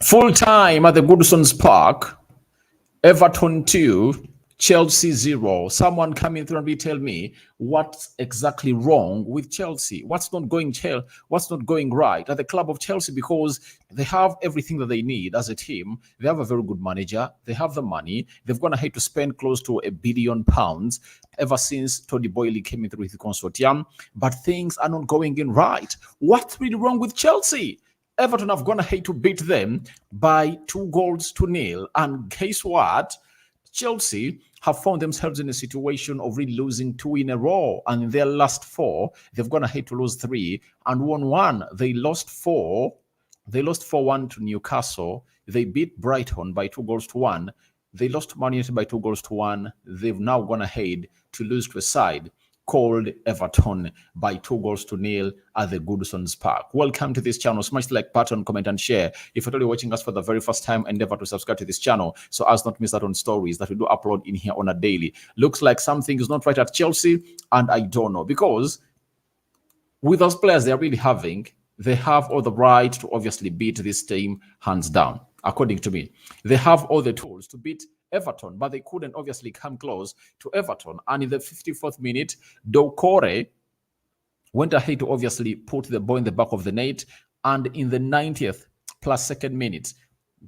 Full time at the Goodson's Park. Everton 2, Chelsea 0. Someone coming through and tell me what's exactly wrong with Chelsea. What's not going right at the club of Chelsea, because they have everything that they need as a team. They have a very good manager. They have the money. They've gone ahead to spend close to £1 billion ever since Tony Boyle came in through his consortium. But things are not going in right. What's really wrong with Chelsea? Everton have gone ahead to beat them by 2-0. And guess what? Chelsea have found themselves in a situation of really losing 2 in a row. And in their last 4, they've gone ahead to lose 3 and won 1. They lost 4. They lost 4-1 to Newcastle. They beat Brighton by 2-1. They lost Man United by 2-1. They've now gone ahead to lose to a side called Everton by 2-0 at the Goodson's Park. Welcome to this channel. Smash the like button, comment, and share. If you're watching us for the very first time, endeavor to subscribe to this channel so as not miss out on stories that we do upload in here on a daily. Looks like something is not right at Chelsea, and I don't know, because with those players they are really having, they have all the right to obviously beat this team hands down. According to me, they have all the tools to beat Everton, but they couldn't obviously come close to Everton. And in the 54th minute, Doucouré went ahead to obviously put the ball in the back of the net. And in the 90th plus second minute,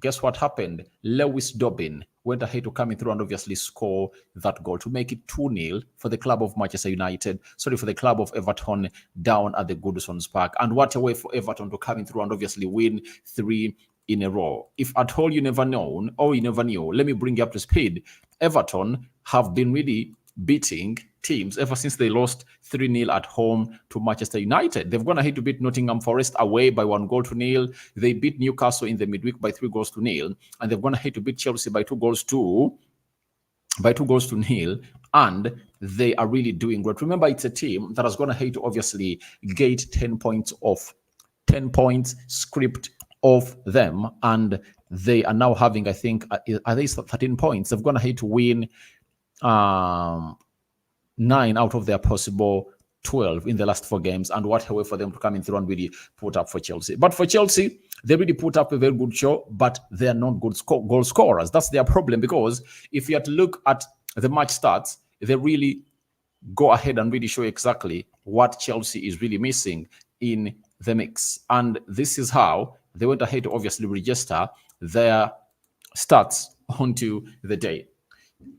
guess what happened? Lewis Dobbin went ahead to come in through and obviously score that goal to make it 2-0 for the club of Manchester United. Sorry, for the club of Everton down at the Goodson's Park. And what a way for Everton to come in through and obviously win 3 in a row. If at all you never known or you never knew, let me bring you up to speed. Everton have been really beating teams ever since they lost 3-0 at home to Manchester United. They've gone ahead to beat Nottingham Forest away by 1-0. They beat Newcastle in the midweek by 3-0, and they've gone ahead to beat Chelsea by 2-0. And they are really doing great. Remember, it's a team that has gone ahead to obviously get 10 points off, 10 points script of them, and they are now having, I think, are they 13 points? They've gone ahead to win 9 out of their possible 12 in the last 4 games, and what a way for them to come in through and really put up for Chelsea. But for Chelsea, they really put up a very good show, but they are not good goal scorers. That's their problem, because if you have to look at the match stats, they really go ahead and really show exactly what Chelsea is really missing in the mix. And this is how they went ahead to obviously register their stats onto the day.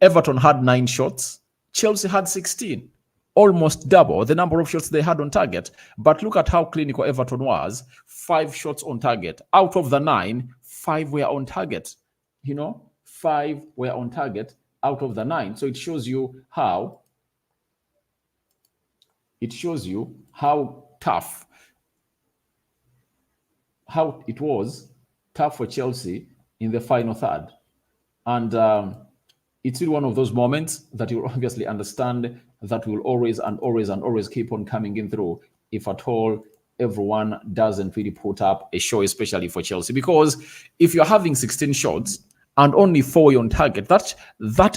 Everton had 9 shots. Chelsea had 16. Almost double the number of shots they had on target. But look at how clinical Everton was. 5 shots on target. Out of the 9, 5 were on target. 5 were on target out of the 9. So it shows you how tough, how it was tough for Chelsea in the final third. And it's really one of those moments that you'll obviously understand that will always keep on coming in through if at all everyone doesn't really put up a show, especially for Chelsea. Because if you're having 16 shots and only 4 on target, that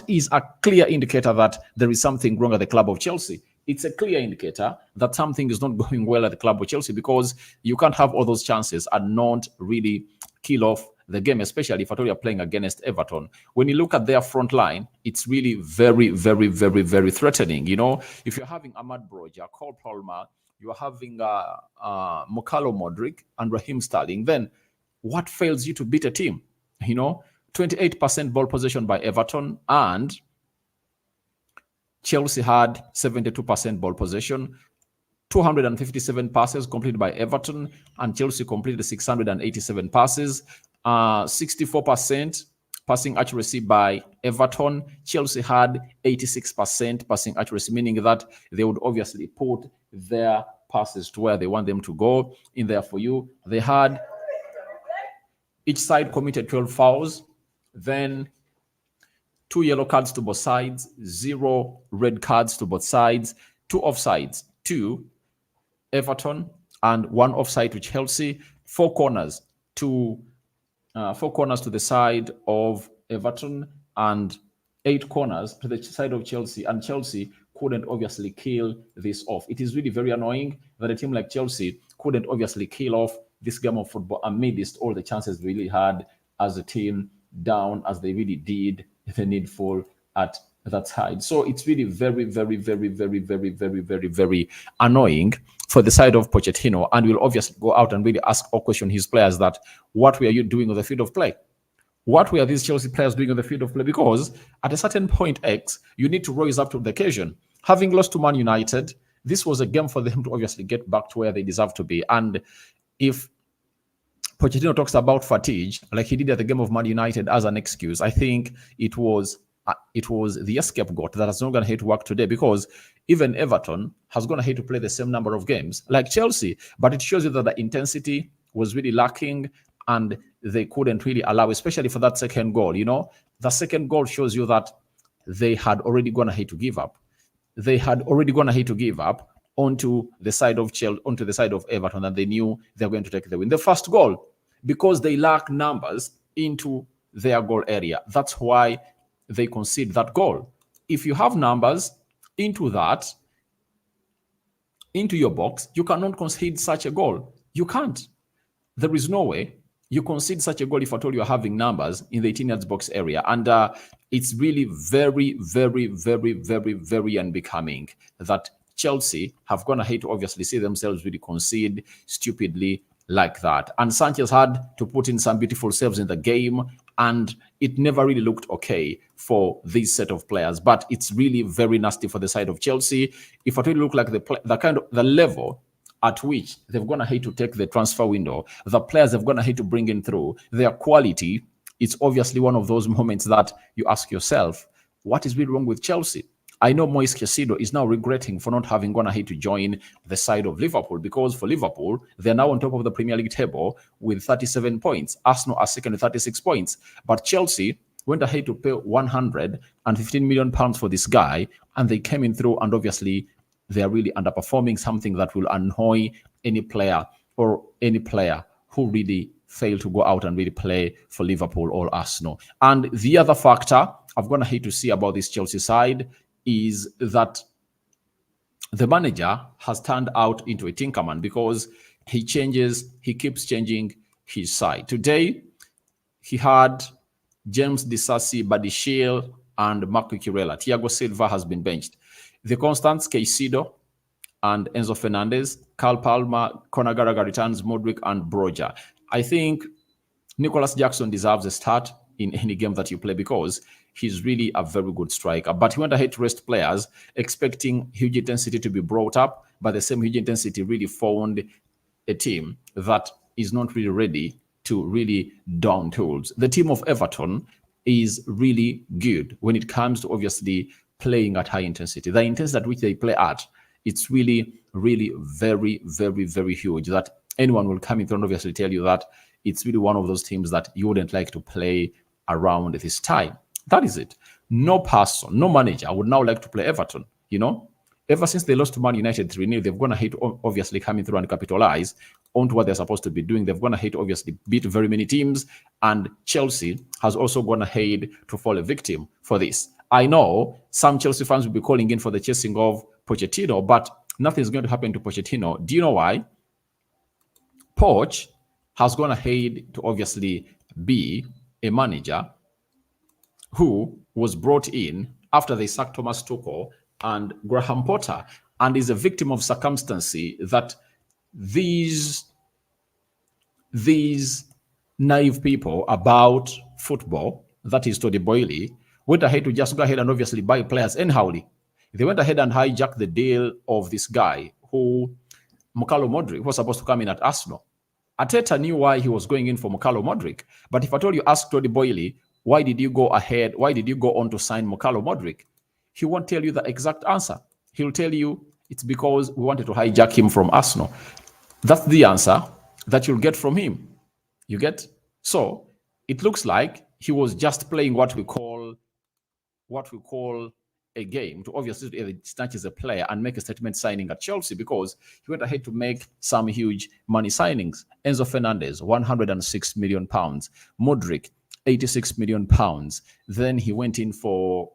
is a clear indicator that there is something wrong at the club of Chelsea. It's a clear indicator that something is not going well at the club of Chelsea, because you can't have all those chances and not really kill off the game, especially if at all you're playing against Everton. When you look at their front line, it's really very, very, very, very threatening. If you're having Ahmad Broja, Cole Palmer, you're having Mukalo Modric and Raheem Sterling, then what fails you to beat a team? 28% ball possession by Everton, and Chelsea had 72% ball possession, 257 passes completed by Everton, and Chelsea completed 687 passes, 64% passing accuracy by Everton. Chelsea had 86% passing accuracy, meaning that they would obviously put their passes to where they want them to go. In there for you, they had each side committed 12 fouls, then 2 yellow cards to both sides, 0 red cards to both sides, 2 offsides to Everton, and 1 offside to Chelsea, 4 corners to the side of Everton, and 8 corners to the side of Chelsea. And Chelsea couldn't obviously kill this off. It is really very annoying that a team like Chelsea couldn't obviously kill off this game of football amidst all the chances they really had as a team, down as they really did the needful at that side. So it's really very, very, very, very, very, very, very, very annoying for the side of Pochettino, and will obviously go out and really ask or question his players that what were you doing on the field of play? What were these Chelsea players doing on the field of play? Because at a certain point X, you need to rise up to the occasion. Having lost to Man United, this was a game for them to obviously get back to where they deserve to be. And if Pochettino talks about fatigue, like he did at the game of Man United, as an excuse, I think it was the scapegoat that has not going to hate to work today, because even Everton has going to hate to play the same number of games like Chelsea. But it shows you that the intensity was really lacking, and they couldn't really allow, especially for that second goal. You know, the second goal shows you that they had already gone ahead to give up. They had already gone ahead to give up onto the side of Chelsea, onto the side of Everton, and they knew they were going to take the win. The first goal, because they lack numbers into their goal area. That's why they concede that goal. If you have numbers into your box, you cannot concede such a goal. You can't. There is no way you concede such a goal if at all you're having numbers in the 18 yards box area. And it's really very, very, very, very, very unbecoming that Chelsea have gone ahead to obviously see themselves really concede stupidly like that. And Sanchez had to put in some beautiful saves in the game, and it never really looked okay for this set of players. But it's really very nasty for the side of Chelsea. If at all you look like the level at which they've gone ahead to take the transfer window, the players they've gone ahead to bring in through, their quality, it's obviously one of those moments that you ask yourself, what is really wrong with Chelsea? I know Moise Caicedo is now regretting for not having gone ahead to join the side of Liverpool, because for Liverpool, they're now on top of the Premier League table with 37 points. Arsenal are second with 36 points. But Chelsea went ahead to pay 115 million pounds for this guy, and they came in through, and obviously they're really underperforming, something that will annoy any player who really fail to go out and really play for Liverpool or Arsenal. And the other factor I've gone ahead to see about this Chelsea side is that the manager has turned out into a tinkerman, because he keeps changing his side. Today, he had James Disasi, Badiashile, and Marco Kurela. Thiago Silva has been benched. The constants, Caicedo and Enzo Fernandez, Carl Palmer, Conor Gallagher returns, Modric, and Broja. I think Nicholas Jackson deserves a start in any game that you play, because he's really a very good striker. But he went ahead to rest players, expecting huge intensity to be brought up, but the same huge intensity really found a team that is not really ready to really down tools. The team of Everton is really good when it comes to obviously playing at high intensity. The intensity at which they play at, it's really, really very, very, very huge. That anyone will come in and obviously tell you that it's really one of those teams that you wouldn't like to play around this time. That is it. No person, no manager would now like to play Everton. You know, ever since they lost to Man United 3-0, they've gone ahead to obviously coming through and capitalize onto what they're supposed to be doing. They've gone ahead to obviously beat very many teams, and Chelsea has also gone ahead to fall a victim for this. I know some Chelsea fans will be calling in for the chasing of Pochettino, but nothing's going to happen to Pochettino. Do you know why? Poch has gone ahead to obviously be a manager who was brought in after they sacked Thomas Tuchel and Graham Potter, and is a victim of circumstance that these naive people about football, that is Todd Boehly, went ahead to just go ahead and obviously buy players anyhowly. They went ahead and hijacked the deal of this guy who, Mykhailo Modric, was supposed to come in at Arsenal. Arteta knew why he was going in for Mykhailo Modric. But if I told you, ask Todd Boehly, why did you go ahead? Why did you go on to sign Mykhailo Modric? He won't tell you the exact answer. He'll tell you it's because we wanted to hijack him from Arsenal. That's the answer that you'll get from him. You get? So it looks like he was just playing what we call a game to obviously snatch as a player and make a statement signing at Chelsea, because he went ahead to make some huge money signings. Enzo Fernandez, 106 million pounds. Modric, 86 million pounds. Then he went in for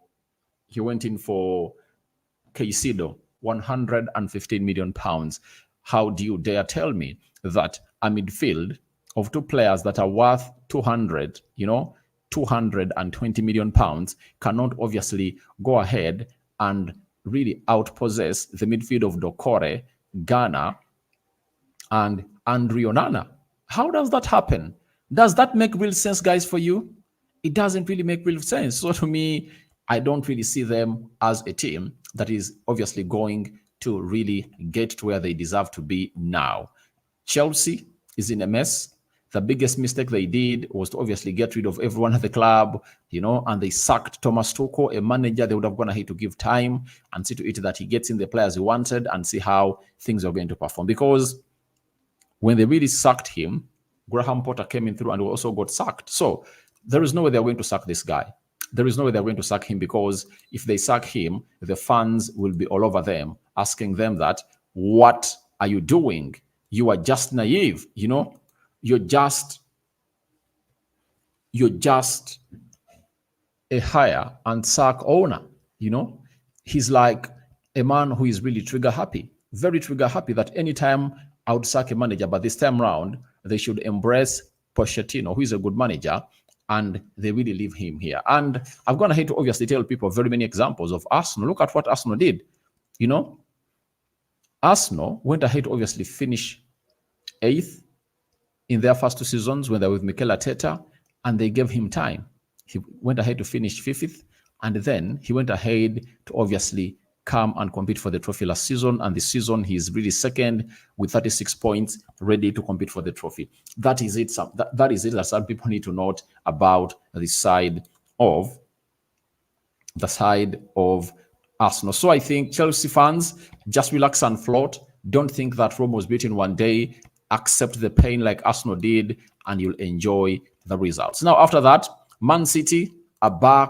Caicedo, 115 million pounds. How do you dare tell me that a midfield of two players that are worth 200, 220 million pounds cannot obviously go ahead and really outpossess the midfield of Dokore, Ghana, and Andre Onana. How does that happen? Does that make real sense, guys, for you? It doesn't really make real sense. So to me, I don't really see them as a team that is obviously going to really get to where they deserve to be now. Chelsea is in a mess. The biggest mistake they did was to obviously get rid of everyone at the club, and they sacked Thomas Tuchel, a manager they would have gone ahead to give time and see to it that he gets in the players he wanted and see how things are going to perform. Because when they really sacked him, Graham Potter came in through and also got sacked. So there is no way they're going to sack this guy. There is no way they're going to sack him, because if they sack him, the fans will be all over them, asking them that, what are you doing? You are just naive, You're just a hire and sack owner, He's like a man who is really trigger happy, very trigger happy, that anytime I would sack a manager, but this time round, they should embrace Pochettino, who is a good manager, and they really leave him here. And I've gone ahead to obviously tell people very many examples of Arsenal. Look at what Arsenal did. Arsenal went ahead to obviously finish 8th in their first 2 seasons when they were with Mikel Arteta, and they gave him time. He went ahead to finish 5th, and then he went ahead to obviously come and compete for the trophy last season. And this season, he's really second with 36 points, ready to compete for the trophy. That is it. That is it that some people need to note about the side of Arsenal. So I think Chelsea fans, just relax and float. Don't think that Rome was beaten one day. Accept the pain like Arsenal did, and you'll enjoy the results. Now, after that, Man City are back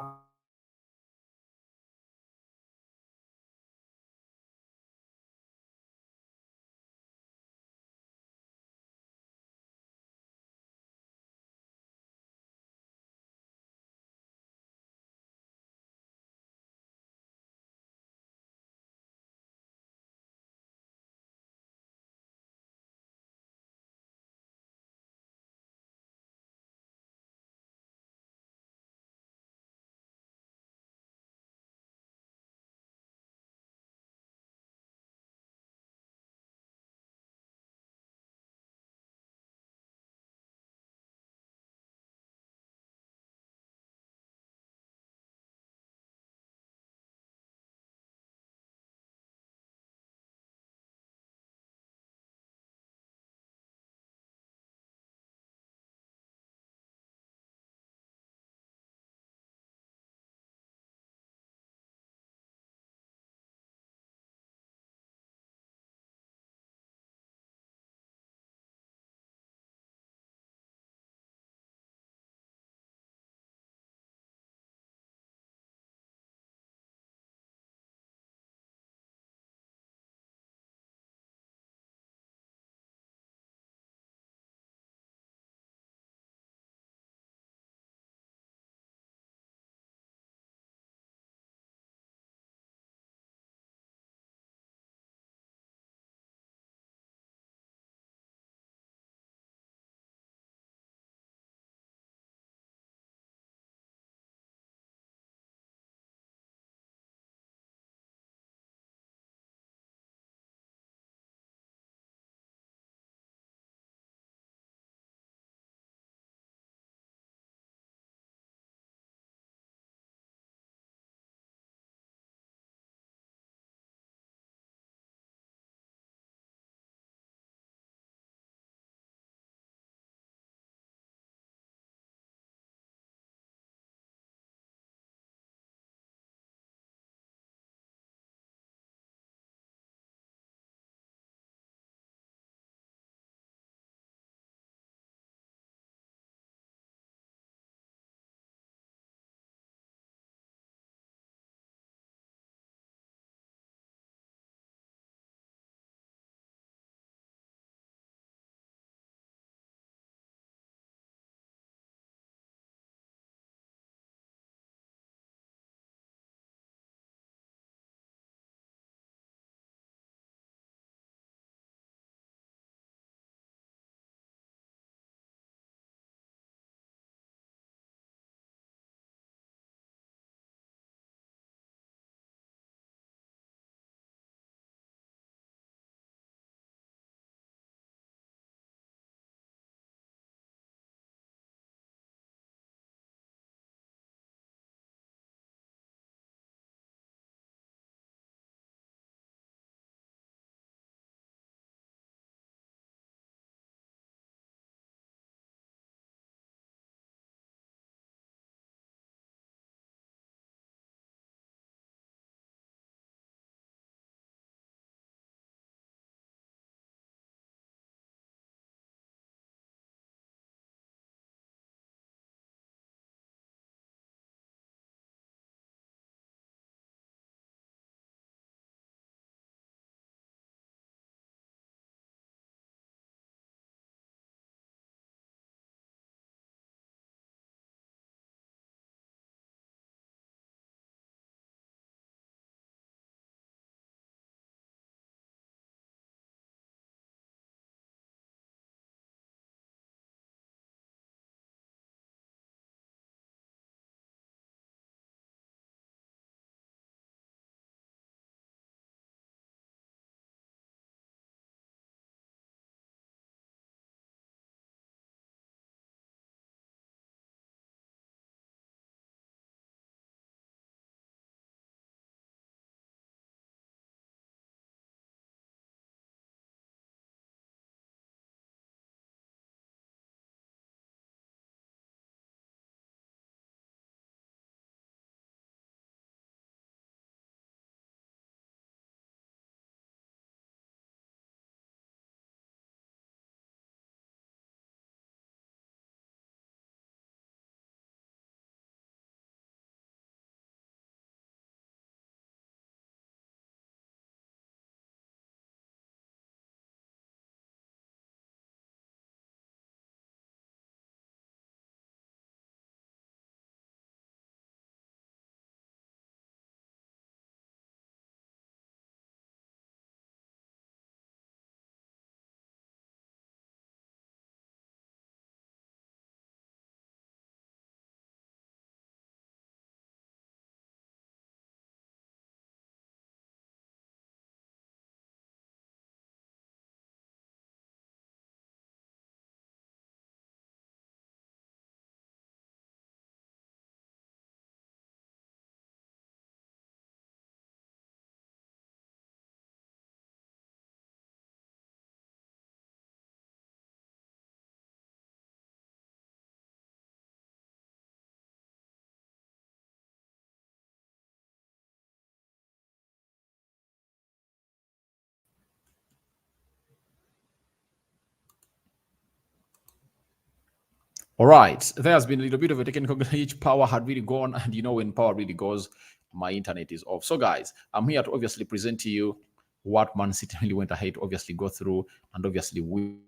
All right, there has been a little bit of a technical glitch. Power had really gone, and you know when power really goes, my internet is off. So, guys, I'm here to obviously present to you what Man City really went ahead to obviously go through and obviously win.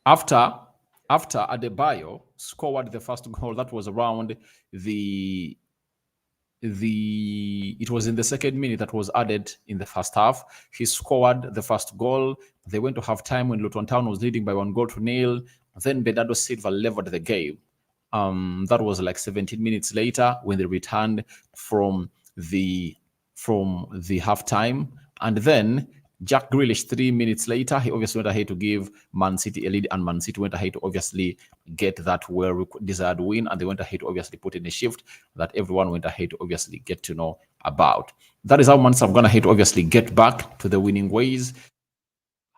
After Adebayo scored the first goal, that was around the it was in the second minute that was added in the first half. He scored the first goal. They went to half time when Luton Town was leading by 1-0. Then Bernardo Silva leveled the game. That was like 17 minutes later when they returned from the halftime. And then Jack Grealish, 3 minutes later, he obviously went ahead to give Man City a lead, and Man City went ahead to obviously get that well-desired win, and they went ahead to obviously put in a shift that everyone went ahead to obviously get to know about. That is how Man City have gone ahead to obviously get back to the winning ways,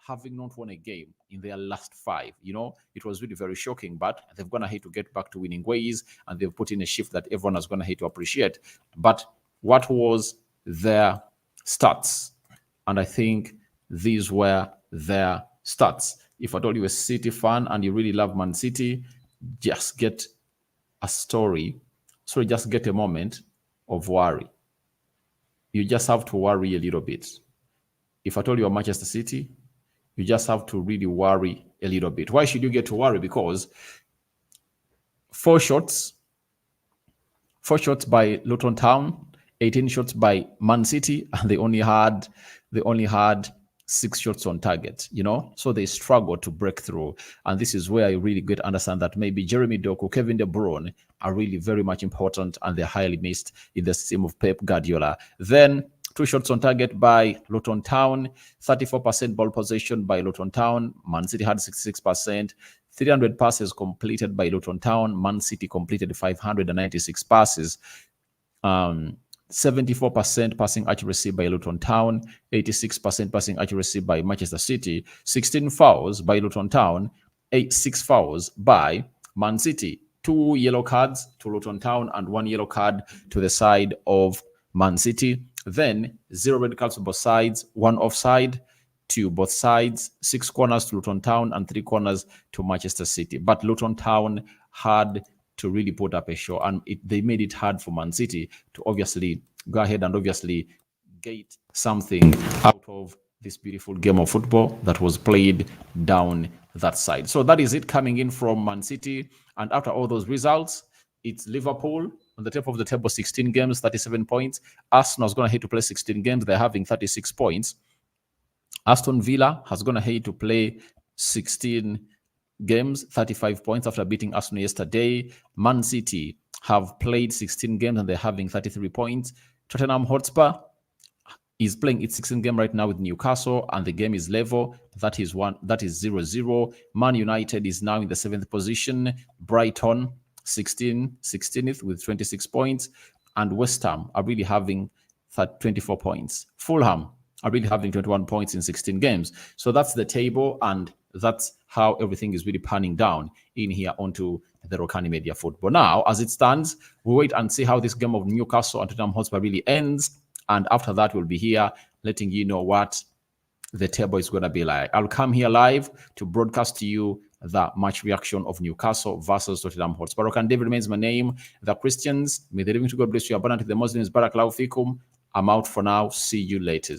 having not won a game in their last 5. You know, it was really very shocking, but they've gone ahead to get back to winning ways, and they've put in a shift that everyone has gone ahead to appreciate. But what was their stats? And I think these were their stats. If I told you a City fan and you really love Man City, just get a story. So just get a moment of worry. You just have to worry a little bit. If I told you Manchester City, you just have to really worry a little bit. Why should you get to worry? Because 4 shots by Luton Town, 18 shots by Man City, and they only had 6 shots on target, you know? So they struggled to break through. And this is where I really get to understand that maybe Jeremy Doku, Kevin De Bruyne are really very much important, and they're highly missed in the system of Pep Guardiola. Then 2 shots on target by Luton Town, 34% ball possession by Luton Town. Man City had 66%. 300 passes completed by Luton Town. Man City completed 596 passes. 74% passing accuracy by Luton Town, 86% passing accuracy by Manchester City, 16 fouls by Luton Town, 6 fouls by Man City, 2 yellow cards to Luton Town and 1 yellow card to the side of Man City. Then 0 red cards to both sides, 1 offside to both sides, 6 corners to Luton Town and 3 corners to Manchester City. But Luton Town had to really put up a show, and they made it hard for Man City to obviously go ahead and obviously get something out of this beautiful game of football that was played down that side. So that is it coming in from Man City. And after all those results, it's Liverpool on the top of the table, 16 games, 37 points. Arsenal's going ahead to play 16 games. They're having 36 points. Aston Villa has gone ahead to play 16 games, 35 points after beating Arsenal yesterday. Man City have played 16 games and they're having 33 points. Tottenham Hotspur is playing its 16th game right now with Newcastle, and the game is level. That is 0-0. Man United is now in the 7th position. Brighton 16th with 26 points, and West Ham are really having 24 points. Fulham are really having 21 points in 16 games. So that's the table, and that's how everything is really panning down in here onto the Rokani Media Football. Now, as it stands, we wait and see how this game of Newcastle and Tottenham Hotspur really ends. And after that, we'll be here letting you know what the table is going to be like. I'll come here live to broadcast to you the match reaction of Newcastle versus Tottenham Hotspur. Rokan David remains my name. The Christians, may the living to God bless you abundantly. The Muslims, Barakallahu Fikum. I'm out for now. See you later.